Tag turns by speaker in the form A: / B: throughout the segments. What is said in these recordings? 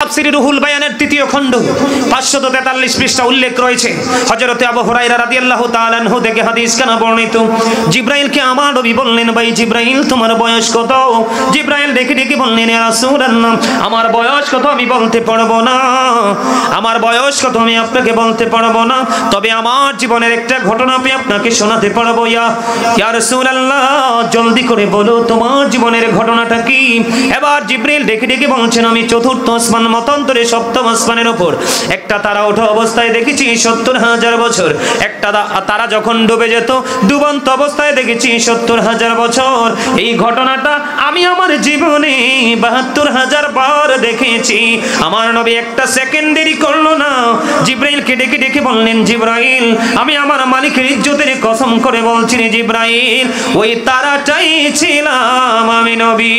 A: তাফসীর রুহুল বায়ানের ৩য় খণ্ড ৫৪৩ পৃষ্ঠা উল্লেখ রয়েছে হযরতে আবু হুরায়রা রাদিয়াল্লাহু তাআলা আনহু থেকে হাদিস কানা বর্ণিত জিবরাইলকে আমার নবী বললেন, ভাই জিবরাইল তোমার বয়স কত? জিবরাইল ডেকে ডেকে বললেন, ইয়া রাসূলুল্লাহ আমার বয়স কত আমি বলতে পারবো না, আমার বয়স কত আমি আপনাকে বলতে পারবো না, তবে আমার জীবনের একটা ঘটনা আমি আপনাকে শোনাতে পারবো। ইয়া রাসূলুল্লাহ জলদি করে বলো তোমার জীবনের ঘটনাটা কি? এবার জিবরাইল ডেকে ডেকে বলছেন, আমি চতুর্থ আসমান মতান্তরে সপ্তম আসমানের উপর একটা তারা ওঠা অবস্থায় দেখেছি ৭০,০০০ বছর, একটা তারা যখন ডুবে যেত ডুবন্ত অবস্থায় দেখেছি ৭০,০০০ বছর। এই ঘটনাটা আমি আমার জীবনে ৭২,০০০ বার দেখেছি। আমার নবী একটা সেকেন্ড দেরি করলো না, জিবরাইলকে ডেকে ডেকে বললেন, জিবরাইল আমি আমার মালিকের ইজ্জতের কসম করে বলছি রে জিবরাইল, ওই তারাটাই ছিলাম আমি নবী।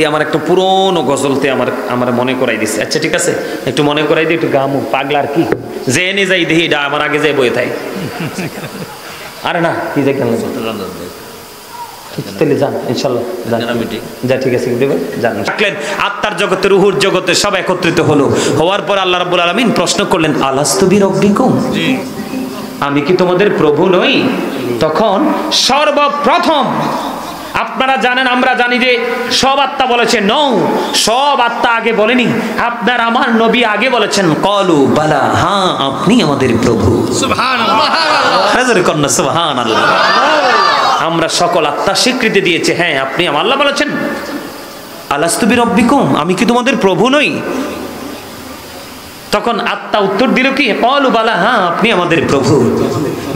A: আমার একটা পুরনো গজলতে আমার মনে করাই দিচ্ছে। আচ্ছা ঠিক আছে, একটু মনে করাই দিই, একটু গামু পাগলার কি যে এনে যাই দেখি আমার আগে যাই বয়ে থাই। আরে না কি যাই কেন আত্মার জগতে রুহুর জগতে সব একত্রিত হলো। হওয়ার পর আল্লাহ রাব্বুল আলামিন প্রশ্ন করলেন, আলাস্তু বিরব্বিকুম, আমি কি তোমাদের প্রভু নই? তখন সর্বপ্রথম আপনারা জানেন, আমরা জানি যে সব আত্মা বলেছে নও, সব আত্মা আগে বলেনি, আপনার আমার নবী আগে বলেছেন কলু বালা, হ্যাঁ আপনি আমাদের প্রভু। সুবহানাল্লাহ। আমরা সকল আত্মা স্বীকৃতি দিয়েছে, হ্যাঁ আপনি আমার। আল্লাহ বলেছেন আলাস্তু বিরব্বিকুম, আমি কি তোমাদের প্রভু নই? তখন আত্মা উত্তর দিল কি কলু বালা, হ্যাঁ আপনি আমাদের প্রভু।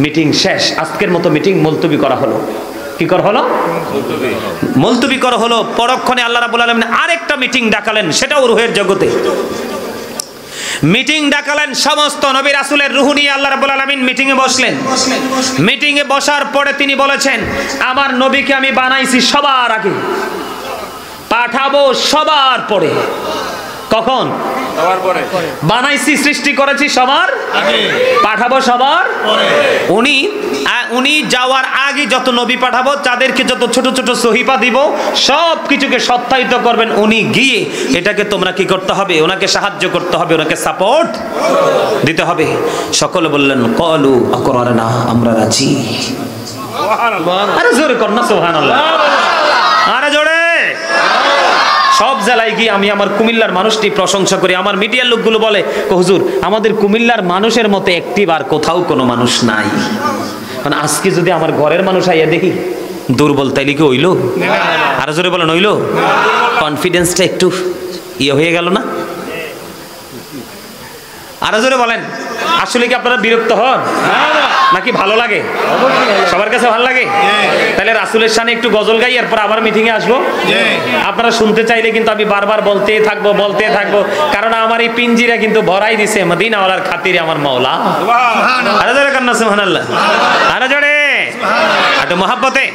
A: মিটিং শেষ, আজকের মতো মিটিং মুলতবি করা হলো। কি করা হলো? মুলতবি করা হলো। পরক্ষণে আল্লাহ রাব্বুল আলামিন আরেকটা মিটিং ডাকালেন, সেটাও রূহের জগতে। মিটিং ডাকালেন সমস্ত নবী রাসূলের রূহ নিয়ে আল্লাহ রাব্বুল আলামিন মিটিং এ বসলেন। মিটিং এ বসার পরে তিনি বলেছেন, আমার নবীকে আমি বানাইছি সবার আগে, পাঠাবো সবার পরে। কখন? সবার পরে। বানাইছি, সৃষ্টি করেছি সবার আগে, পাঠাবো সবার পরে। উনি যাওয়ার আগে যত নবী পাঠাবো, তাদেরকে যত ছোট ছোট সহিফা দিব, সব কিছুকে সত্যায়িত করবেন উনি গিয়ে। এটাকে তোমরা কি করতে হবে? ওনাকে সাহায্য করতে হবে, ওনাকে সাপোর্ট দিতে হবে। সকলে বললেন কলু আকরারনা, আমরা রাজি। আরে জোরে কর না সুবহানাল্লাহ, আরে জোরে। সব জেলায় গিয়ে আমি আমার কুমিল্লার মানুষটি প্রশংসা করি। আমার মিডিয়ার লোকগুলো বলে, হুজুর আমাদের কুমিল্লার মানুষের মতো একটি বার কোথাও কোনো মানুষ নাই। মানে আজকে যদি আমার ঘরের মানুষ আইয়া দেখি দুর্বল, তাইলে কি হইলো? আরো জোরে বলেন হইলো? কনফিডেন্সটা একটু ইয়ে হয়ে গেল না? আরো জোরে বলেন। আসলে কি আপনারা বিরক্ত হন নাকি ভালো লাগে? সবার কাছে ভালো লাগে? তাহলে রাসূলের শানে একটু গজল গাই, এরপর আবার মিটিং এ আসবো। আপনারা শুনতে চাইলে কিন্তু আমি বারবার বলতেই থাকবো, কারণ আমার এই পিঞ্জিরা কিন্তু ভরাই দিছে মদিনাওয়ালার খাতিরে আমার মাওলা। আরে জোরে কান্না সুবহানাল্লাহ, আরে জোরে একটু মহব্বতে।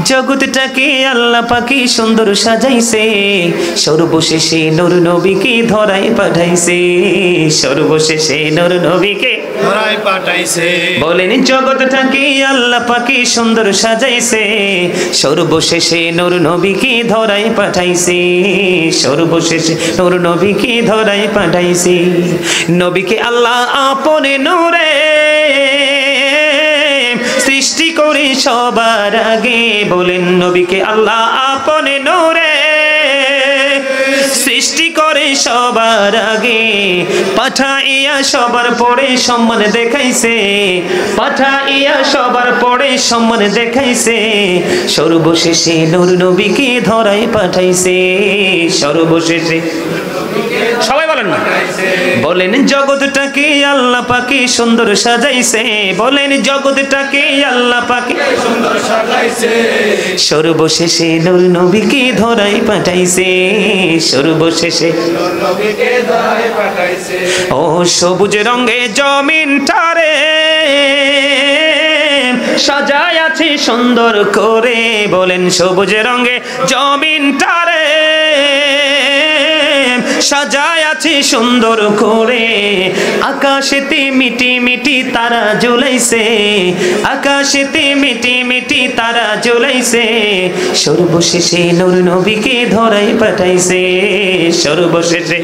A: জগৎটাকে আল্লাহ পাকি সুন্দর সাজাইছে, সর্বশেষে নূর নবীকে ধরায় পাঠাইছে, সর্বশেষে নূর নবীকে ধরায় পাঠাইছে। বলেন জগৎটাকে আল্লাহ পাকি সুন্দর সাজাইছে, সর্বশেষে নূর নবীকে ধরায় পাঠাইছে, সর্বশেষে নূর নবীকে ধরায় পাঠাইছে। নবীকে আল্লাহ আপনে নূরে সৃষ্টি করে সবার আগে। বলেন নবীকে আল্লাহ আপনে নূরে সৃষ্টি করে সবার আগে, পাঠাইয়া সবার পরে সম্মান দেখাইছে, পাঠাইয়া সবার পরে সম্মান দেখাইছে, সর্বশেষে নূর নবীকে ধরায় পাঠাইছে, সর্বশেষে। সবাই বলেন না, বলেন জগৎটাকে আল্লাহ পাকি সুন্দর সাজাইছে, বলেন জগৎটাকে আল্লাহ পাকি সুন্দর সাজাইছে, সর্বশেষে নূর নবীকে ধরায় পাঠাইছে, সর্বশেষে নূর নবীকে ধরায় পাঠাইছে। ও সবুজ রঙে জমিনটারে সাজায় আছে সুন্দর করে, বলেন সবুজ রঙে জমিনটারে সাজায় আছে সুন্দর করে, আকাশেতে মিটি মিটি তারা জ্বলাইছে, আকাশেতে মিটি মিটি তারা জ্বলাইছে, সর্বশেষে নূর নবীকে ধরাই পাঠাইছে, সর্বশেষে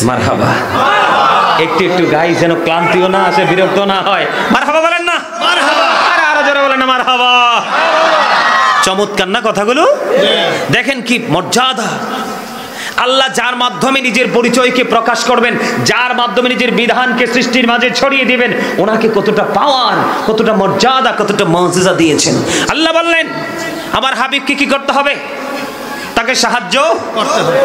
A: মারহাবা। একটু একটু গাই যেন ক্লান্তিও না আসে, বিরক্ত না হয়। মারহাবা বলেন না? আরো জোরে বলেন না মারহাবা। চমৎকার না কথাগুলো? দেখেন কি মর্যাদা। আল্লাহ যার মাধ্যমে নিজের পরিচয়কে প্রকাশ করবেন, যার মাধ্যমে নিজের বিধানকে সৃষ্টির মাঝে ছড়িয়ে দিবেন, ওনাকে কতটা পাওয়ার, কতটা মর্যাদা, কতটা মুজিজা দিয়েছেন। আল্লাহ বললেন আমার হাবিবকে কি করতে হবে? তাকে সাহায্য করতে হবে।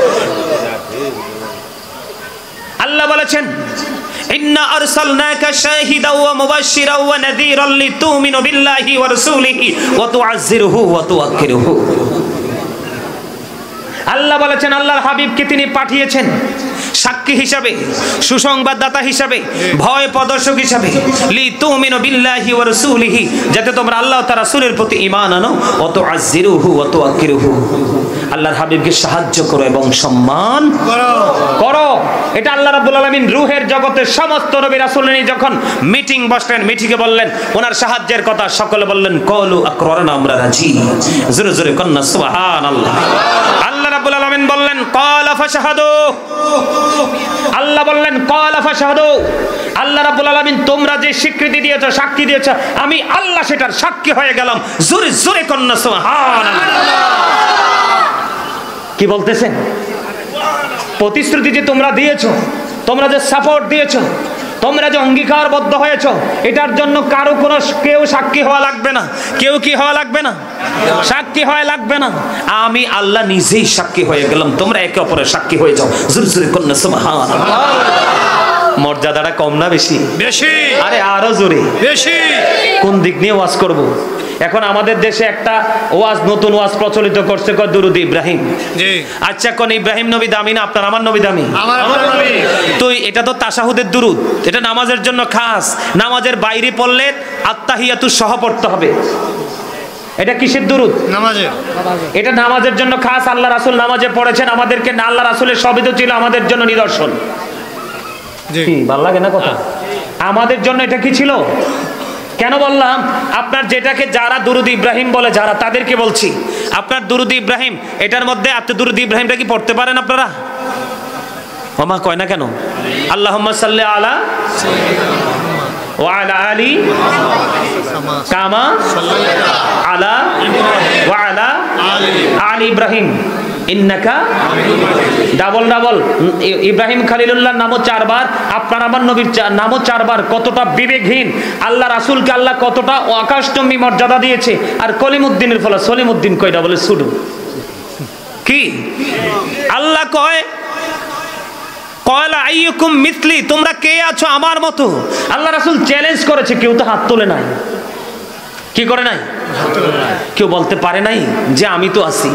A: আল্লাহ বলেছেন ইন্না আরসালনাকা শাহিদাও ওয়া মুবাশশিরাও ওয়া নাযীরান লিতুমিনু বিল্লাহি ওয়া রাসূলিহি ওয়া তুআজ্জিরুহু ওয়া তুওয়াক্কিরুহু। আল্লাহ বলেছেন আল্লাহর হাবিবকে তিনি পাঠিয়েছেন সাক্ষী হিসাবে, সুসংবাদদাতা হিসাবে, ভয় প্রদর্শক হিসাবে, লিতুমিনু বিল্লাহি ওয়া রাসূলিহি, যাতে তোমরা আল্লাহ ও তার রাসূলের প্রতি ঈমান আনো, ওয়া তুআজ্জিরুহু ওয়া তুওয়াক্কিরুহু, আল্লাহর হাবিবকে সাহায্য করো এবং সম্মান করো। এটা আল্লাহ রাব্বুল আলামিন রূহের জগতের সমস্ত নবী রাসূল নিয়ে যখন মিটিং বসলেন, মিটিংয়ে বললেন ওনার সাহায্যের কথা, সকলে বললেন কলু আকরারনা, আমরা রাজি। জোরে জোরে কন্না সুবহানাল্লাহ। আল্লাহ রাব্বুল আলামিন বললেন ক্বালা ফাশহাদু, আল্লাহ বললেন ক্বালা ফাশহাদু। আল্লাহ রাব্বুল আলামিন তোমরা যে স্বীকৃতি দিয়েছো, সাক্ষী দিয়েছো, আমি আল্লাহ সেটার সাক্ষী হয়ে গেলাম। জোরে জোরে কন্না সুবহানাল্লাহ। কি বলতেছেন? প্রতিশ্রুতি যে তোমরা দিয়েছো, তোমরা যে সাপোর্ট দিয়েছো, তোমরা যে অঙ্গীকারবদ্ধ হয়েছো, এটার জন্য কারো কোনো কেউ সাক্ষী হওয়া লাগবে না। কেউ কি হওয়া লাগবে না? সাক্ষী হওয়া লাগবে না। আমি আল্লাহ নিজেই সাক্ষী হয়ে গেলাম, তোমরা একে অপরের সাক্ষী হয়ে যাও। জোরে জোরে কন্না সুবহানাল্লাহ। মর্যাদাটা কম না বেশি? বেশি। আরে আরো জোরে বেশি। কোন দিক নিয়ে ওয়াজ করব? এখন আমাদের দেশে একটা ওয়াজ, নতুন ওয়াজ প্রচলিত করছে, কয় দুরুদ ইব্রাহিম। জি। আচ্ছা কোন ইব্রাহিম নবী দামি না আপনার? আমার নবী দামি। আমার নবী। তো এটা তো তাশাহুদের দুরুদ, এটা নামাজের জন্য খাস। নামাজের বাইরে পড়লে আত্তাহিয়াতু সহ পড়তে হবে। এটা কিসের দুরুদ? নামাজের। এটা নামাজের জন্য খাস। আল্লাহ রাসূল নামাজে পড়েছেন, আমাদেরকে আল্লাহ রাসূলের সবই তো ছিল আমাদের জন্য নিদর্শন। জি। ভালো লাগে না কথা? আমাদের জন্য এটা কি ছিল? কেন বললাম? আপনার যেটাকে যারা দুরুদ ইব্রাহিম বলে, যারা, তাদেরকে বলছি আপনার দুরুদ ইব্রাহিম, এটার মধ্যে আপনি দুরুদ ইব্রাহিমটা কি পড়তে পারেন আপনারা? ওমা কয় না কেন? আল্লাহুম্মা সাল্লি আলা ওয়া আলা আলি কামা আলা ওয়া আলা আলি ইব্রাহিম ইন্নাকা ডাবল ডাবল। ইব্রাহিম খলিলুল্লাহ নামও 4 বার, আপনার আমার নবীর নামও 4 বার। কতটা বিবেকহীন! আল্লাহ রাসূলকে আল্লাহ কতটা আকাশচুম্বী মর্যাদা দিয়েছে, আর কলিমউদ্দিনের ফলে সলিমউদ্দিন কয়টা বলে শুধু কি? আল্লাহ কয় কয়লা আইয়ুকুম মিথলি, তোমরা কে আছো আমার মতো? আল্লাহ রাসূল চ্যালেঞ্জ করেছে, কেউ তো হাত তোলে নাই। কি করে নাই? কেউ বলতে পারে নাই যে আমি তো আছি।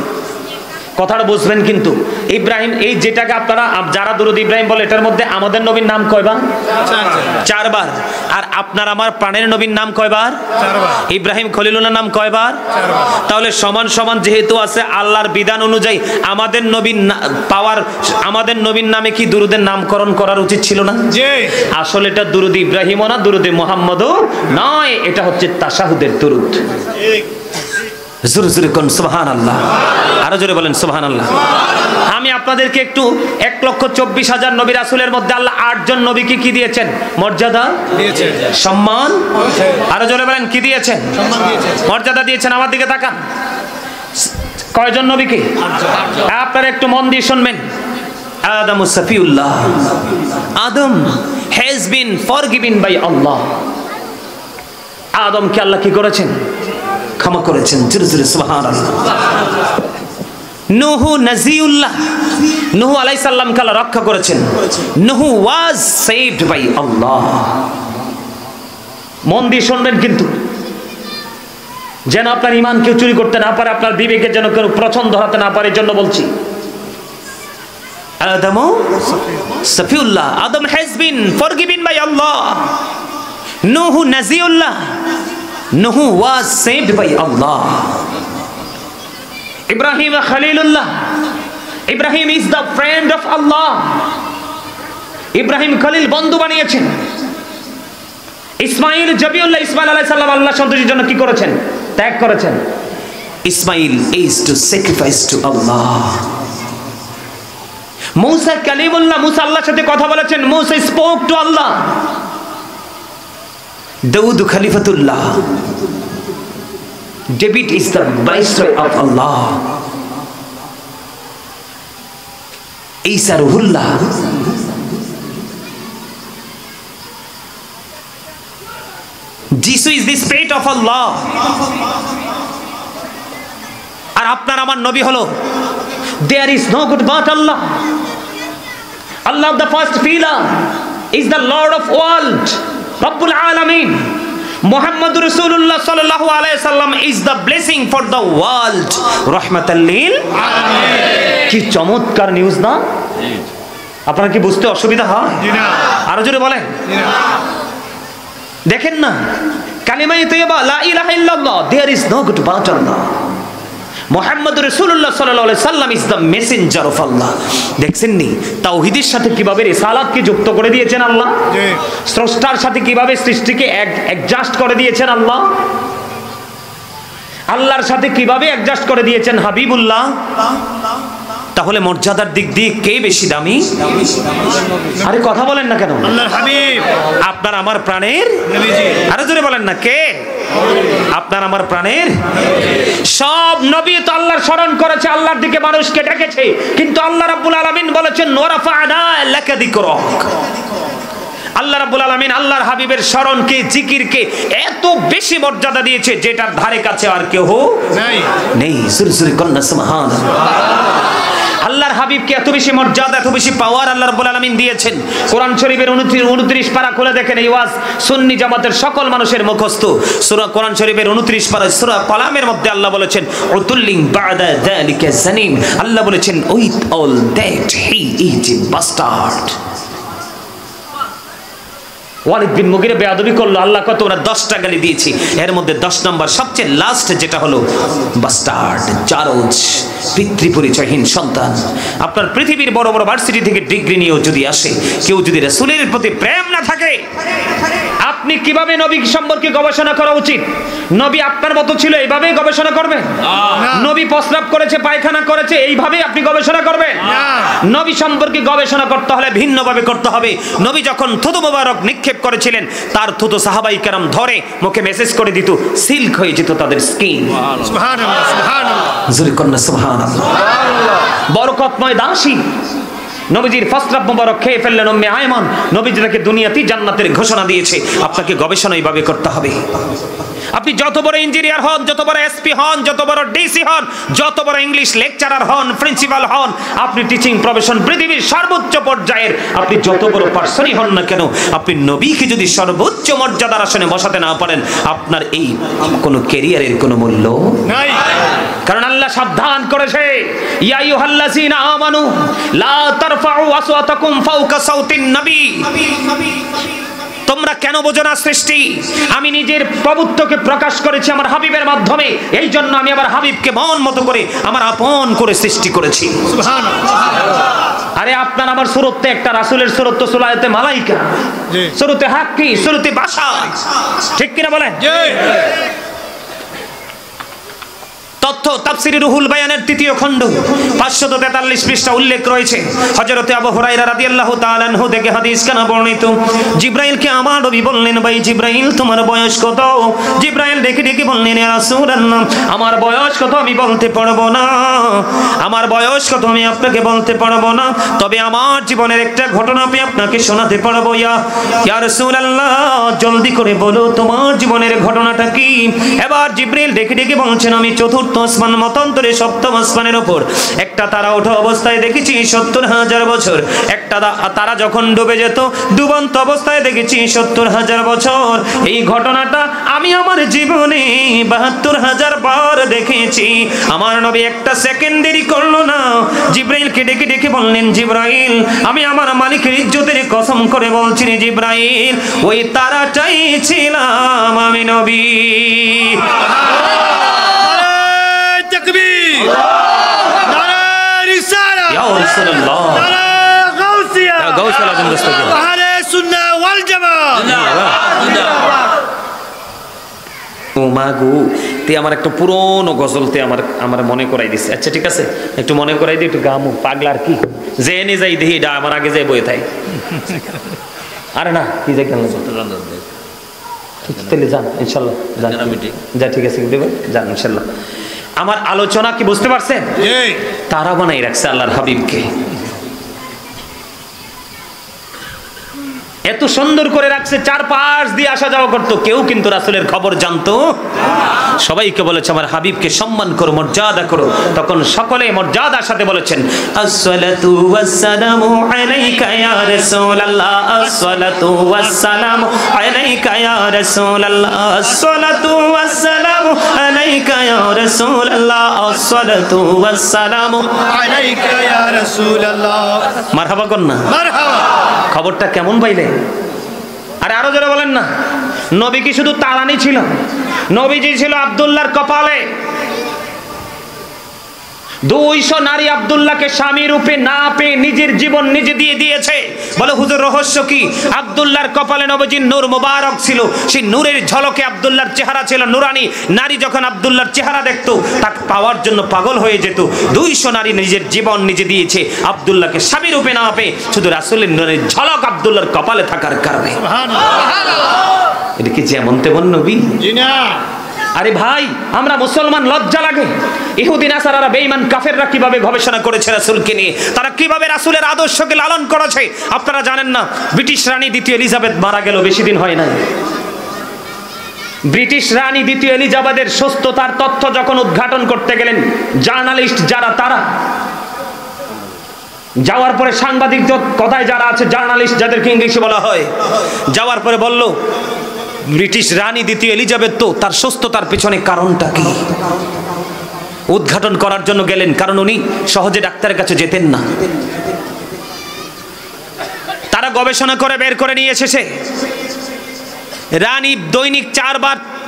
A: কথাটা বুঝবেন কিন্তু। ইব্রাহিম, এই যেটাকে আপনারা যারা দুরুদ ইব্রাহিম বলে, এটার মধ্যে আমাদের নবীর নাম কয়বার? 4 বার। আর আপনার আমার প্রাণের নবীর নাম কয়বার? 4 বার। ইব্রাহিম খলিলুল্লাহর নাম কয়বার? 4 বার। তাহলে সমান সমান যেহেতু আছে, আল্লাহর বিধান অনুযায়ী আমাদের নবীর পাওয়ার, আমাদের নবীর নামে কি দুরুদের নামকরণ করার উচিত ছিল না? জি। আসলে এটা দুরুদ ইব্রাহিমও না, দুরুদে মুহাম্মদও নয়, এটা হচ্ছে তাশাহুদের দুরুদ। জোরে জোরে কোন সুবহানাল্লাহ। আরো জোরে বলেন সুবহানাল্লাহ। আমি আপনাদেরকে একটু 1,24,000 নবী রাসূলের মধ্যে আল্লাহ 8 জন নবীকে কি দিয়েছেন? মর্যাদা দিয়েছেন, সম্মান। আরো জোরে বলেন কি দিয়েছেন? সম্মান দিয়েছেন, মর্যাদা দিয়েছেন। আমার দিকে তাকান। কয়জন নবীকে? আপনারা একটু মন দিয়ে শুনবেন। আদম Safiullah, Adam has been forgiven by আল্লাহ। আদমকে আল্লাহ কি করেছেন? ক্ষমা করেছেন। জোরে জোরে সুবহানাল্লাহ। নূহ নাজিউল্লাহ, নূহ আলাইহিস সালামকে আল্লাহ রক্ষা করেছেন। নূহ ওয়াজ সেভড বাই আল্লাহ। মন দিয়ে শুনবেন কিন্তু, যেন আপনার ঈমান কেউ চুরি করতে না পারে, আপনার বিবেকের যেন কেউ প্রচন্ড ধরাতে না পারে, এর জন্য বলছি। Adam Safiullah, Adam has been forgiven by Allah. Nuh Najiullah, Nuh was saved by Allah. Ibrahim Khalilullah, Ibrahim is the friend of Allah. Ibrahim খলিল বন্ধু বানিয়েছেন। ইসমাইল জবিউল্লাহ ইসমাইল আলাইহিস সালাম আল্লাহর সন্তুষ্টির জন্য কি করেছেন? ত্যাগ করেছেন। Ismail is to sacrifice to Allah. Musa Kalimullah, Musa আল্লাহর সাথে কথা বলেছেন। Musa spoke to Allah. Daud Khalifatullah. David is the viceroy of Allah. Isa Ruhullah. Jishu is the spirit of Allah. আর আপনার আমার নবী হলো there is no good but Allah. Allah the first pillar is the lord of world, রব্বুল আলামিন। মুহাম্মদুর রাসূলুল্লাহ সাল্লাল্লাহু আলাইহি সাল্লাম is the blessing for the world, রাহমাতাল লিল আলামিন। কি চমৎকার নিউজ না? আপনারা কি বুঝতে অসুবিধা হয়? না। আরো জোরে বলেন। দেখেন না, কালিমায়ে তাইয়্যিবা লা ইলাহা ইল্লাল্লাহ, there is no good but Allah. মুহাম্মদুর রাসূলুল্লাহ সাল্লাল্লাহু আলাইহি সাল্লাম is the messenger of Allah. দেখছেন নি তাওহীদের সাথে কিভাবে রিসালাতকে যুক্ত করে দিয়েছেন আল্লাহ? স্রষ্টার সাথে কিভাবে সৃষ্টিকে অ্যাডজাস্ট করে দিয়েছেন আল্লাহ? আল্লাহর সাথে কিভাবে অ্যাডজাস্ট করে দিয়েছেন হাবিবুল্লাহ? তাহলে মর্যাদার দিক দিয়ে কে বেশি দামি? আরে কথা বলেন না কেন? আল্লাহর হাবিব। আপনার আমার প্রাণের নবীজি। আরে জোরে বলেন না, কে? আপনার আমার প্রাণের। সব নবী তো আল্লাহর স্মরণ করেছে, আল্লাহর দিকে মানুষকে ডেকেছে, কিন্তু আল্লাহ রাব্বুল আলামিন বলেছেন ওয়ারাফা'না লাকা যিকরাক। আল্লাহ রাব্বুল আলামিন আল্লাহর হাবিবের স্মরণকে, জিকিরকে এত বেশি মর্যাদা দিয়েছে যেটার ধারে কাছে আর কেউ নেই। সুরসুরি কন্যা সুবহানাল্লাহ। আল্লাহর হাবিবকে এত বেশি মর্যাদা, এত বেশি পাওয়ার আল্লাহ রাব্বুল আলামিন দিয়েছেন। কোরআন শরীফের 29 পারা খুলে দেখেন, এই ওয়াজ সুন্নি জামাতের সকল মানুষের মুখস্থ। সূরা কোরআন শরীফের 29 পারা সূরা কলামের মধ্যে আল্লাহ বলেছেন উতুল্লিং বা'দা যালিকা জানিম। আল্লাহ বলেছেন with all that he is a bastard. Walid bin Mughira বেয়াদবি করলো, আল্লাহ কত ওরা 10টা গালি দিয়েছি, এর মধ্যে 10 নম্বর সবচেয়ে লাস্ট যেটা হলো বাস্টার্ড, জারজ, পিতৃ পরিচয়হীন সন্তান। আপনার পৃথিবীর বড় বড় ভার্সিটি থেকে ডিগ্রি নিয়েও যদি আসে, কেউ যদি রাসূলের প্রতি প্রেম না থাকে, আপনি কিভাবে নবী সম্পর্কে গবেষণা করা উচিত? নবী আপনার মতো ছিল এইভাবেই গবেষণা করবেন? নবী প্রস্রাব করেছে, পায়খানা করেছে, এইভাবেই আপনি গবেষণা করবেন? নবী সম্পর্কে গবেষণা করতে হলে ভিন্নভাবে করতে হবে। নবী যখন থুতু মোবারক নিক্ষেপ করেছিলেন, তার থুতু সাহাবাই কেরাম ধরে মুখে মেসেজ করে দিত, সিল্ক হয়ে যেত তাদের স্কিন। সুবহানাল্লাহ, সুবহানাল্লাহ, জোরে কন্না সুবহানাল্লাহ। বরকতময় দাসী নবীজির প্রস্রাব মোবারক খেয়ে ফেললেন উম্মে আয়মান। নবীজি তাকে দুনিয়াতেই জান্নাতের ঘোষণা দিয়েছে। আপনাকে গবেষণা এইভাবে করতে হবে। আপনি যত বড় ইঞ্জিনিয়ার হন, যত বড় এসপি হন, যত বড় ডিসি হন, যত বড় ইংলিশ লেকচারার হন, প্রিন্সিপাল হন, আপনি টিচিং প্রফেশন পৃথিবীর সর্বোচ্চ পর্যায়ের আপনি যত বড় পার্সনই হন না কেন, আপনি নবীকে যদি সর্বোচ্চ মর্যাদার আসনে বসাতে না পারেন, আপনার এই কোনো ক্যারিয়ারের কোনো মূল্য নাই। কারণ আল্লাহ সাবধান করেছে, ইয়া আইয়ুহাল্লাযীনা আমানু লা তারফাউ আসওয়াতাকুম ফাওকা সাউতিন নবী। তোমরা কেন বোঝো না সৃষ্টি? আমি নিজের প্রভুত্বকে প্রকাশ করেছি আমার হাবিবের মাধ্যমে, এই জন্য আমি আমার হাবিবকে মন মতো করে আমার আপন করে সৃষ্টি করেছি। সুবহানাল্লাহ। আরে আপনার আমার সুরতে একটা রাসূলের সুরত তো সুলায়তে মালাইকা, সুরতে হাক্কি, সুরতে বাশা, ঠিক কিনা বলেন? জি। তথ্য তাফসীরে রুহুল বায়ানের 3য় খণ্ড 543 পৃষ্ঠা উল্লেখ রয়েছে। হযরতে আবু হুরায়রা রাদিয়াল্লাহু তাআলা আনহু থেকে হাদিস কানা বর্ণিত, জিবরাইলকে আমার নবী বললেন, ভাই জিবরাইল তোমার বয়স কত? জিবরাইল ডেকে ডেকে বললেন, ইয়া রাসূলুল্লাহ আমার বয়স কত আমি বলতে পারবো না, আমার বয়স কত আমি আপনাকে বলতে পারবো না, তবে আমার জীবনের একটা ঘটনা আমি আপনাকে শোনাতে পারবো। ইয়া রাসূলুল্লাহ জলদি করে বলো তোমার জীবনের ঘটনাটা কি? এবার জিবরাইল ডেকে ডেকে বলছেন, আমি চতুর্থ আসমান মতান্তরে সপ্তম আসমানের উপর একটা তারা ওঠা অবস্থায় দেখেছি 70,000 বছর। একটা তারা যখন ডুবে যেত ডুবন্ত অবস্থায় দেখেছি 70,000 বছর। এই ঘটনাটা আমি আমার জীবনে 72,000 বার দেখেছি। আমার নবী একটা সেকেন্ড দেরি করলো না, জিবরাইলকে ডেকে ডেকে বললেন, জিবরাইল আমি আমার মালিকের ইজ্জতের কসম করে বলছি রে জিবরাইল, ওই তারাটাই ছিলাম আমি নবী। ইয়া রাসূলুল্লাহ গাউসিয়া গাউসুল আজম দস্তগীর
B: আহলে সুন্নাহ ওয়াল জামাত
A: ও মাগো তে আমার একটা পুরনো গজলতে আমার মনে করাই দিছে। আচ্ছা ঠিক আছে, একটু মনে করাই দিই, একটু গামু পাগলার কি যে এনে যাই দেখি এটা আমার আগে যাই বয়ে থাই। আরে না কি যাই কেন তাহলে যান ইনশাল্লাহ, যা ঠিক আছে যান ইনশাল্লাহ। আমার আলোচনা কি বুঝতে পারছেন? তারা বানাই রাখছে আল্লাহর হাবিবকে, এত সুন্দর করে রাখছে, চারপাশ দিয়ে আসা যাওয়া করতো, কেউ কিন্তু রাসূলের খবর জানতো। সবাইকে বলেছে আমার হাবিবকে সম্মান করো, মর্যাদা করো। তখন সকলে মর্যাদার সাথে বলেছেন আসসালাতু ওয়াসসালামু আলাইকা ইয়া রাসূলুল্লাহ, আসসালাতু ওয়াসসালামু আলাইকা ইয়া রাসূলুল্লাহ, আসসালাতু ওয়াসসালামু আলাইকা ইয়া রাসূলুল্লাহ, আসসালাতু ওয়াসসালামু আলাইকা ইয়া রাসূলুল্লাহ। মারহাবা কর না, মারহাবা। খবরটা কেমন পাইলে? আরে আরো জোরে বলেন না। নবী কি শুধু তারানি ছিল? নবীজি ছিল আব্দুল্লাহর কপালে। 200 নারী আব্দুল্লাহকে স্বামী রূপে না পেয়ে নিজের জীবন নিজে দিয়ে দিয়েছে। বলে হুজুর রহস্য কি? আব্দুল্লাহর কপালে নবীজির নূর মোবারক ছিল, সেই নূরের ঝলকে আব্দুল্লাহর চেহারা ছিল নুরানি। নারী যখন আব্দুল্লাহর চেহারা দেখতো তাকে পাওয়ার জন্য পাগল হয়ে যেত। 200 নারী নিজের জীবন নিজে দিয়েছে আব্দুল্লাহকে স্বামী রূপে না পেয়ে, শুধু রাসূলের নূরের ঝলক আব্দুল্লাহর কপালে থাকার কারণে। সুবহানাল্লাহ। এটা কি যেমন তেমন নবী? জি না। আরে ভাই, আমরা মুসলমান লজ্জা লাগে। ইহুদি নাসারারা বেঈমান কাফেররা কিভাবে গবেষণা করেছে রাসূলকে নিয়ে, তারা কিভাবে রাসূলের আদর্শকে লালন করেছে আপনারা জানেন না। ব্রিটিশ রানী দ্বিতীয় এলিজাবেথ মারা গেল, বেশি দিন হয় নাই। ব্রিটিশ রানী দ্বিতীয় এলিজাবেথের সুস্থতার তথ্য যখন উদ্ঘাটন করতে গেলেন জার্নালিস্ট যারা, তারা যাওয়ার পরে সাংবাদিক কথায় যারা আছে, জার্নালিস্ট যাদেরকে ইংলিশে বলা হয়, যাওয়ার পরে বলল ব্রিটিশ রানী দ্বিতীয় এলিজাবেথ তো তার সুস্থতার পেছনে কারণটা কি উদ্ঘাটন করার জন্য গেলেন, কারণ উনি সহজে ডাক্তারের কাছে যেতেন না। তারা গবেষণা করে বের করে নিয়ে এসেছে রানী দৈনিক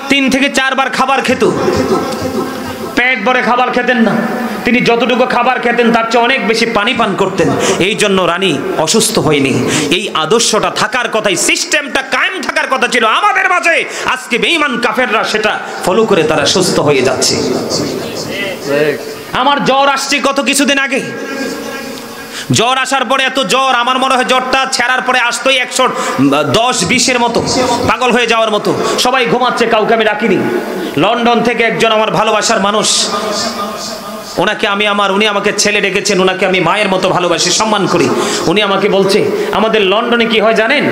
A: 3 থেকে 4 বার খাবার খেত, পেট ভরে খাবার খেতেন না। তিনি যতটুকু খাবার খেতেন তার চেয়ে অনেক বেশি পানি পান করতেন। এই জন্য রানী অসুস্থ হয়নি। এই আদর্শটা থাকার কথাই, সিস্টেমটা কায়েম থাকার কথা ছিল আমাদের মাঝে। আজকে বেঈমান কাফেররা সেটা ফলো করে তারা সুস্থ হয়ে যাচ্ছে। আমার জ্বর আসছে কত কিছুদিন আগে, জ্বর আসার পরে এত জ্বর, আমার মনে হয় জ্বরটা ছেড়ার পরে আসতোই 110-20-এর মতো, পাগল হয়ে যাওয়ার মতো। সবাই ঘুমাচ্ছে, কাউকে আমি ডাকিনি। লন্ডন থেকে একজন আমার ভালোবাসার মানুষ, উনি আমাকে ছেলে ডেকেছেন, ওনাকে আমি মায়ের মতো ভালোবাসি, সম্মান করি। উনি আমাকে বলছে আমাদের লন্ডনে কি হয় জানেন,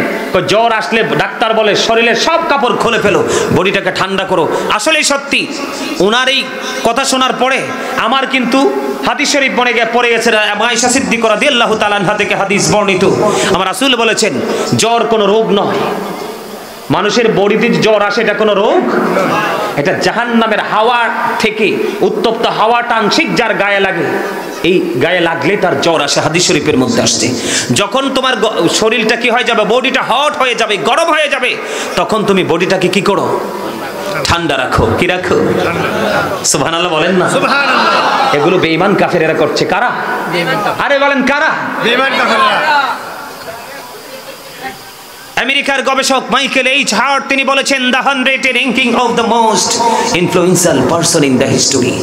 A: জ্বর আসলে ডাক্তার বলে শরীরের সব কাপড় খুলে ফেলো, বডিটাকে ঠান্ডা করো। আসলেই সত্যি, ওনার এই কথা শোনার পরে আমার কিন্তু হাদিস শরীফ পড়ে গেছে। আয়েশা সিদ্দিকা রাদিয়াল্লাহু তাআলা আনহা থেকে হাদিস বর্ণিত, আমার রাসূল বলেছেন জ্বর কোনো রোগ নয়। মানুষের বডিতে জ্বর আসে, এটা কোনো রোগ, এটা জাহান্নামের হাওয়া থেকে উত্তপ্ত হাওয়াটা আংশিক যার গায়ে লাগে, এই গায়ে লাগলে তার জ্বর আসে। হাদিস শরীফের মধ্যে আসছে যখন তোমার শরীরটা কি হয়ে যাবে, বডিটা হট হয়ে যাবে, গরম হয়ে যাবে, তখন তুমি বডিটাকে কি করো, ঠান্ডা রাখো। কি রাখো? সুবহানাল্লাহ বলেন না। সুবহানাল্লাহ। এগুলো বেঈমান কাফেরেরা করছে। কারা? আরে বলেন কারা? বেঈমান কাফেরেরা। আমেরিকার গবেষক মাইকেল এইচ হার্ট তিনি বলেছেন the 100 ranking of the most influential person in the history.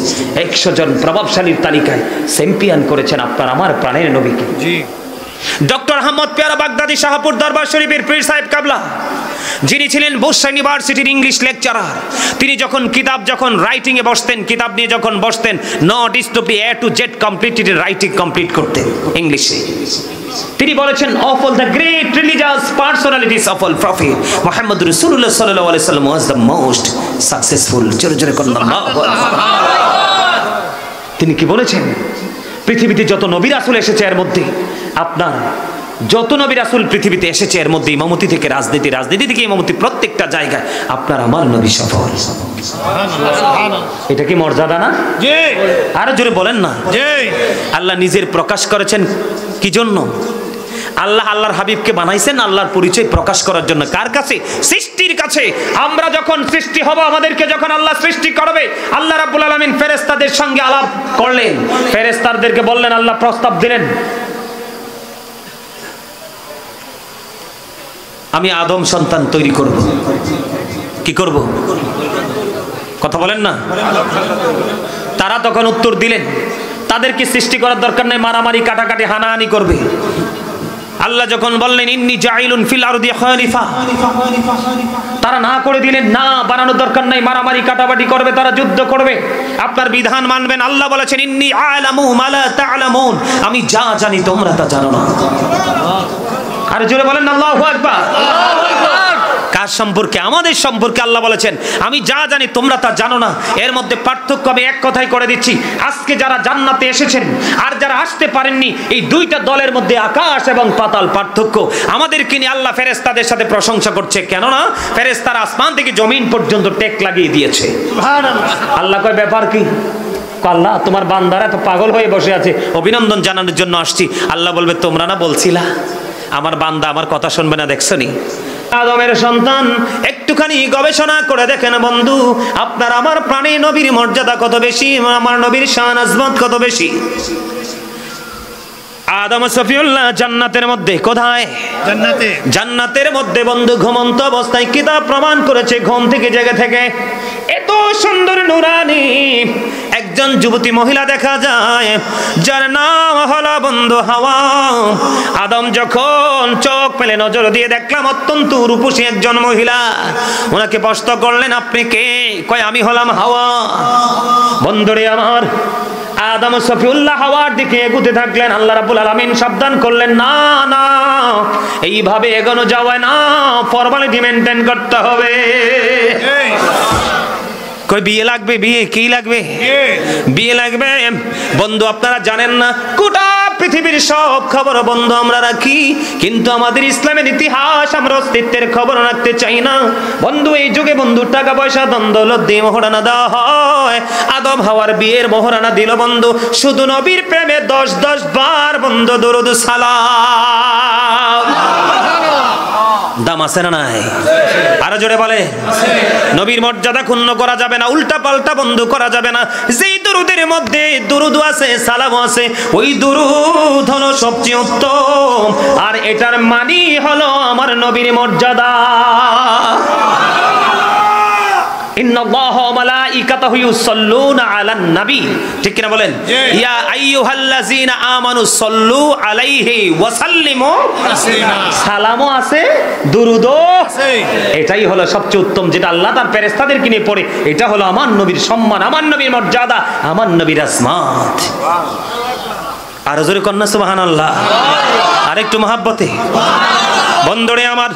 A: 100 জন প্রভাবশালীর তালিকায় চ্যাম্পিয়ন করেছেন আপনার আমার প্রাণের নবীকে। জি। ডক্টর আহমদ পেয়ারা বাগদাদি শাহপুর দরবার শরীফের পীর সাহেব কাবলা, যিনি ছিলেন বুশ ইউনিভার্সিটির ইংলিশ লেকচারার, তিনি যখন রাইটিং এ বসতেন, কিতাব নিয়ে যখন বসতেন, not is to be A to Z completed writing complete করতেন ইংলিশে। তিনি বলেছেন of all the great religious personalities of all prophet Muhammad রাসূলুল্লাহ সাল্লাল্লাহু আলাইহি ওয়াসাল্লাম ওয়াজ দ্য মোস্ট সাকসেসফুল। জোরে জোরে করুন আল্লাহু আকবার। তিনি কি বলেছেন, পৃথিবীতে যত নবী রাসূল এসেছে এর মধ্যে আপনার যত নবী রাসূল পৃথিবীতে এসেছে এর মধ্যে ইমামতি থেকে রাজনীতি থেকে ইমামতি, প্রত্যেকটা জায়গায় আপনার আমার নবী সফল। এটা কি মর্যাদা না? জি। আরো জোরে বলেন না। জি। আল্লাহ নিজের প্রকাশ করেছেন কি জন্য? আল্লাহ আল্লাহর হাবিবকে বানাইছেন আল্লাহর পরিচয় প্রকাশ করার জন্য। কার কাছে? সৃষ্টির কাছে। আমরা যখন সৃষ্টি হব, আমাদেরকে যখন আল্লাহ সৃষ্টি করবে, আল্লাহ রাব্বুল আলামিন ফেরেশতাদের সঙ্গে আলাপ করলেন, ফেরেশতাদেরকে বললেন, আল্লাহ প্রস্তাব দিলেন, আমি আদম সন্তান তৈরি করব। কি করব? কথা বলেন না। তারা তখন উত্তর দিলেন, তাদেরকে সৃষ্টি করার দরকার নেই, মারামারি কাটাকাটি হানাহানি করবে। আল্লাহ যখন বললেন ইন্নী জাইলুন ফিল আরদি খলিফা, তারা না করে দিলেন, না, বানানোর দরকার নাই, মারামারি কাটাকাটি করবে, তারা যুদ্ধ করবে, আপনার বিধান মানবেন। আল্লাহ বলেছেন ইন্নী আ'লামু মা লা তা'লামুন, আমি যা জানি তোমরা তা জানো না। আর জোরে বলেন আল্লাহু আকবার। কার সম্পর্কে? আমাদের সম্পর্কে আল্লাহ বলেছেন আমি যা জানি তোমরা তা জানো না। এর মধ্যে পার্থক্য আমি এক কথাই করে দিচ্ছি, আজকে যারা জান্নাতে এসেছেন আর যারা আসতে পারেননি, এই দুইটা দলের মধ্যে আকাশ এবং পাতাল পার্থক্য। আমাদেরকে নিয়ে আল্লাহ ফেরেশতাদের সাথে প্রশংসা করছে, কেননা ফেরেশতারা আসমান থেকে জমিন পর্যন্ত টেক লাগিয়ে দিয়েছে। আল্লাহ কয় ব্যাপার কি? আল্লাহ তোমার বান্দারা তো পাগল হয়ে বসে আছে, অভিনন্দন জানানোর জন্য আসছি। আল্লাহ বলবে তোমরা না বলছিলা আমার বান্দা আমার কথা শুনবে না, দেখছো নি? আদমের সন্তান, একটুখানি গবেষণা করে দেখেন বন্ধু, আপনার আমার প্রাণী নবীর মর্যাদা কত বেশি, আমার নবীর শান আজমত কত বেশি। আদম সফিউল্লাহ জান্নাতের মধ্যে, কোথায়? জান্নাতে। জান্নাতের মধ্যে বন্ধু ঘুমন্ত অবস্থায়, কিতাব প্রমাণ করেছে ঘুম থেকে জেগে থেকে এত সুন্দর নুরানি একজন যুবতী মহিলা দেখা যায়, যার নাম হলো বন্ধু হাওয়া। আদম যখন চোখ মেলে নজর দিয়ে দেখলাম অত্যন্ত রূপসী একজন মহিলা, ওনাকে প্রশ্ন করলেন আপনি কে? কয় আমি হলাম হাওয়া। বন্ধুরে আমার, আদম সফিউল্লাহ হাওয়ার দিকে এগুতে থাকলেন। আল্লাহ রাব্বুল আলামিন সাবধান করলেন, না না, এইভাবে এগোনো যাবে না, ফর্মালিটি মেনটেন করতে হবে। কই বিয়ে লাগবে? বিয়ে কি লাগবে? বিয়ে লাগবে। বন্ধু আপনারা জানেন না, গোটা পৃথিবীর সব খবর বন্ধু আমরা রাখি, কিন্তু আমাদের ইসলামের ইতিহাস, আমরা অস্তিত্বের খবর রাখতে চাই না বন্ধু। এই যুগে বন্ধু টাকা পয়সা ধন দৌলত দিয়ে মোহরানা দেওয়া হয়। আদম হাওয়ার বিয়ের মোহরানা দিল বন্ধু শুধু নবীর প্রেমে 10 বার বন্ধু দরুদ সালাম। দাম আছে না নাই? আরো জোরে বলে। নবীর মর্যাদা ক্ষুণ্ণ করা যাবে না, উল্টা পাল্টা বন্ধু করা যাবে না। যেই দুরুদের মধ্যে দুরুদ আছে, সালাম আছে, ওই দুরুদ হলো সবচেয়ে উত্তম, আর এটার মানি হলো আমার নবীর মর্যাদা। ইন্নাল্লাহা ওয়া মালাইকাতাহু ইউসাল্লুনা আলান নবী, ঠিক কি না বলেন? ইয়া আইয়ুহাল্লাযীনা আমানু সাল্লু আলাইহি ওয়া সাল্লিমু তাসলিমা। সালামও আছে, দুরুদও আছে। এটাই হলো সবচেয়ে উত্তম, যেটা আল্লাহ তার ফেরেশতাদেরকে নিয়ে পড়ে। এটা হলো আমার নবীর সম্মান, আমার নবীর মর্যাদা, আমার নবীর আজমত। আর জোরে কন্যা সুবহানাল্লাহ। আরেকটু মহব্বতে বন্ধুরে আমার,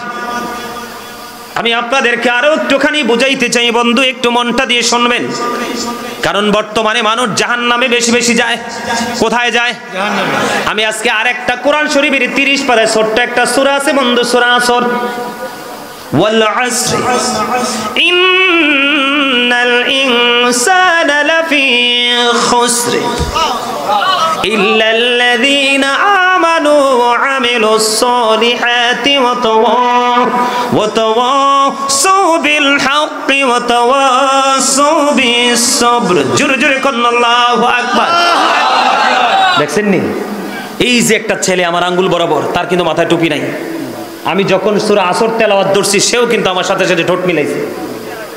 A: আমি আপনাদেরকে আরো একটুখানি বুঝাইতে চাই বন্ধু, একটু মনটা দিয়ে শুনবেন। কারণ বর্তমানে মানুষ জাহান্নামে বেশি বেশি যায়। কোথায় যায়? জাহান্নামে। আমি আজকে আরেকটা কোরআন শরীফের 30 পারায় ছোট্ট একটা সূরা আছে বন্ধু, সূরা আসর। ওয়াল আসর ইন্নাল ইনসানা লাফি খুসর ইল্লাল্লাযীনা আমানু ওয়া আমিলুস সালিহাতি ওয়া তাওয়াসাউ বিল হাক্কি ওয়া তাওয়াসাউ বিস সবর। জোরে জোরে কোন আল্লাহু আকবার। দেখছেন নি, এই যে একটা ছেলে আমার আঙ্গুল বরাবর, তার কিন্তু মাথায় টুপি নাই। আমি যখন সূরা আসর তেলাওয়াত করছি, সেও কিন্তু আমার সাথে সাথে ঠোঁট মিলাইছে।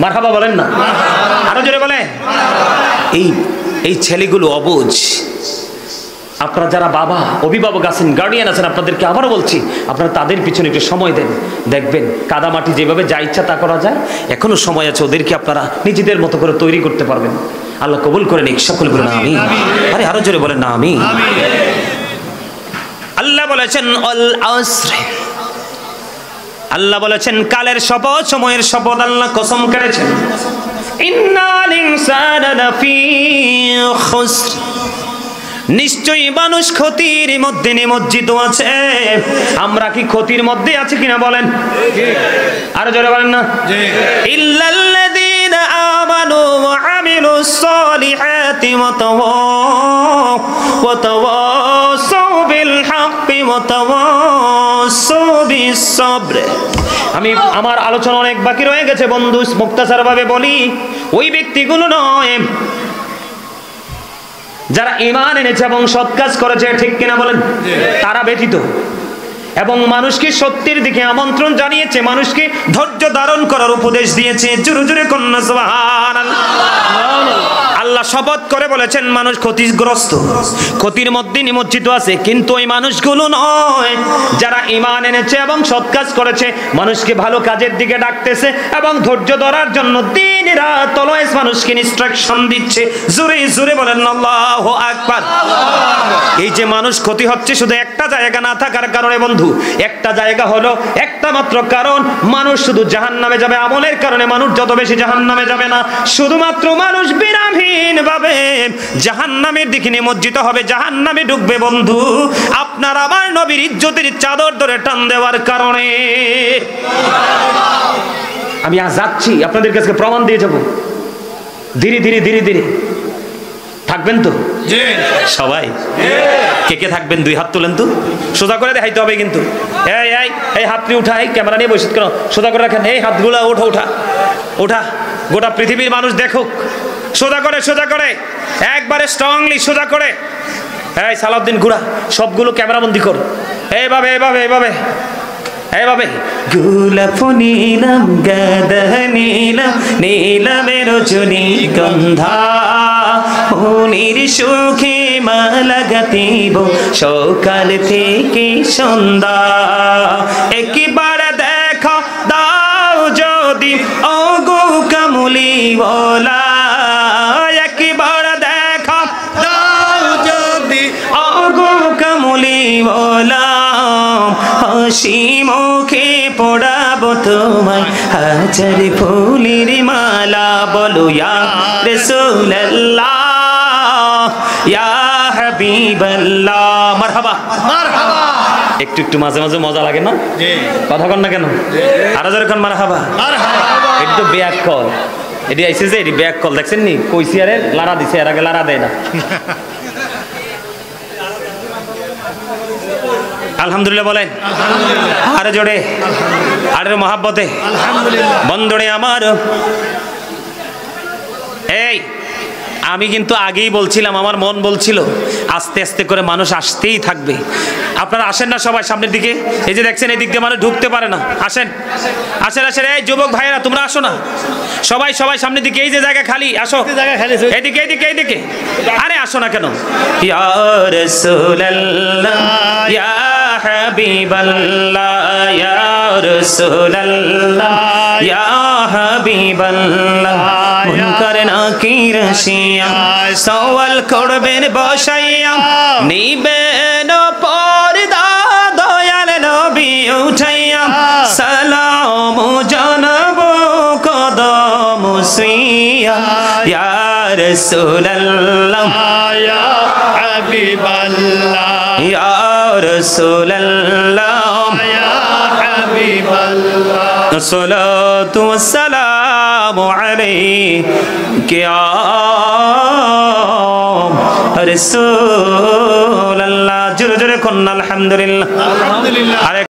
A: মারহাবা বলেন না? আরো জোরে বলে। এই ছেলেগুলো অবুঝ। আপনারা যারা বাবা, অভিভাবক আছেন, গার্ডিয়ান আছেন, আপনাদেরকে আবারও বলছি, আপনারা তাদের পিছনে একটু সময় দেন। দেখবেন কাদামাটি যেভাবে যা ইচ্ছা তা করা যায়, এখনো সময় আছে, ওদেরকে আপনারা নিজেদের মতো করে তৈরি করতে পারবেন। আল্লাহ কবুল করে নিক, সকলে বলেন আমিন। আরে আরো জোরে বলেন না আমিন। আল্লাহ বলেছেন আল আসর, আল্লাহ বলেছেন কালের শপথ, সময়ের শপথ আল্লাহ কসম করেছেন। ইন্নাল ইনসানা লাফি খুসর, নিশ্চয়ই মানুষ ক্ষতির মধ্যে নিমজ্জিত আছে। আমরা কি ক্ষতির মধ্যে আছি কিনা বলেন? আরো জোরে বলেন না। ইল্লাল্লাযীনা আমানু ওয়া আমিলুস সালিহাতি ওয়া তাওয়াসাউ বিল হাক্কি ওয়া بالصبر আমি আমার আলোচনা অনেক বাকি রয়ে গেছে বন্ধু, মুক্তাসার ভাবে বলি, ওই ব্যক্তিগুলো নয় যারা ঈমান এনেছে এবং সৎ কাজ করেছে, ঠিক কিনা বলেন, তারা ব্যতীত, এবং মানুষকে সত্যের দিকে আমন্ত্রণ জানিয়েছে, মানুষকে ধৈর্য ধারণ করার উপদেশ দিয়েছে। জোরে জোরে কন্যা সুবহানাল্লাহ। আল্লাহ শপথ করে বলেছেন মানুষ ক্ষতিগ্রস্ত, ক্ষতির মধ্যে নিমজ্জিত আছে, কিন্তু ওই মানুষগুলো নয় যারা ঈমান এনেছে এবং সৎ কাজ করেছে, মানুষকে ভালো কাজের দিকে ডাকতেছে এবং ধৈর্য ধরার জন্য দিন রাত অলওয়েজ মানুষকে ইনস্ট্রাকশন দিচ্ছে। জোরে জোরে বলেন আল্লাহু আকবার। এই যে মানুষ ক্ষতি হচ্ছে শুধু একটা জায়গা না থাকার কারণে বন্ধু, একটা জায়গা হলো, একটা মাত্র কারণ, মানুষ শুধু জাহান্নামে যাবে। আমলের কারণে মানুষ যত বেশি জাহান্নামে যাবে না, শুধুমাত্র মানুষ বিরামহীন ভাবে জাহান্নামের দিকে নিমজ্জিত হবে, জাহান্নামে ঢুকবে বন্ধু আপনার আমার নবীর ইজ্জতের চাদর ধরে টান দেওয়ার কারণে। আমি আজ যাচ্ছি আপনাদের কাছে প্রমাণ দিয়ে যাব, ধীরে ধীরে ধীরে ধীরে। থাকবেন তো সবাই? কে কে থাকবেন? দুই হাত তোলেন তো, সোজা করে দেখাইতে হবে কিন্তু। এই এই এই হাতটি উঠাই, ক্যামেরা নিয়ে বসে কেন, সোজা করে রাখেন। এই হাতগুলো ওঠা ওঠা ওঠা, গোটা পৃথিবীর মানুষ দেখুক। সোজা করে সোজা করে, একবারে স্ট্রংলি সোজা করে। এই সালাউদ্দিন গুড়া, সবগুলো ক্যামেরা বন্দি কর। এইভাবে এইভাবে এইভাবে এইভাবে। গোলাপ নীলাম গাঁদা নীলাম নীলামের রজনীগন্ধা, মনির সুখে মালা গাঁথিব সকাল থেকে সন্ধ্যা। একবার দেখা দাও যদি ওগো কামলিওয়ালা, একবার দেখা দাও যদি ওগো কামলিওয়ালা, হাসি মুখে পড়াবো তোমায় হাজার ফুলের মালা। বলো ইয়া রাসূলুল্লাহ ইয়া হাবিবাল্লাহ। মারহাবা মারহাবা। একটু একটু মাঝে মাঝে মজা লাগে না? কথা কন না কেন? আরো জোরে কন মারহাবা মারহাবা। একটু ব্যাক কল, এটি আইছে যে এটি ব্যাক কল, দেখছেন নি? কইছি আরে লারা দিছে, এর আগে লারা দেয় না। আলহামদুলিল্লাহ বলেন আরে জোরে, আরে মহাব্বতে বন্ধুরে আমার। এই আমি কিন্তু আগেই বলছিলাম, আমার মন বলছিল আস্তে আস্তে করে মানুষ আসতেই থাকবে। আপনারা আসেন না সবাই সামনের দিকে? এই যে দেখছেন এই দিক দিয়ে মানুষ ঢুকতে পারে না, আসেন আসেন আসেন। এই যুবক ভাইয়েরা তোমরা আসো না, সবাই সবাই সামনের দিকে, এই যে জায়গা খালি, আসো এইদিকে এইদিকে এইদিকে। আরে আসো না কেন? ইয়া রাসূলুল্লাহ ইয়া হাবিবাল্লাহ ইয়া রাসূলুল্লাহ ইয়া হাবিবাল্লাহ। মুনকার নাকির শিয়া সওয়াল করবেন বসাইয়া, নিবেন পর্দা দয়াল নবী উঠাইয়া, সালাম জানাবো কদম ছুঁইয়া। ইয়া রাসূলুল্লাহ ইয়া হাবিবাল্লাহ ইয়া রাসূলুল্লাহ ইয়া হাবিবাল্লাহ। সালাতু ওয়াসসালামু আলাইকা ইয়া রাসূলুল্লাহ। জোরে জোরে কোন আলহামদুলিল্লাহ।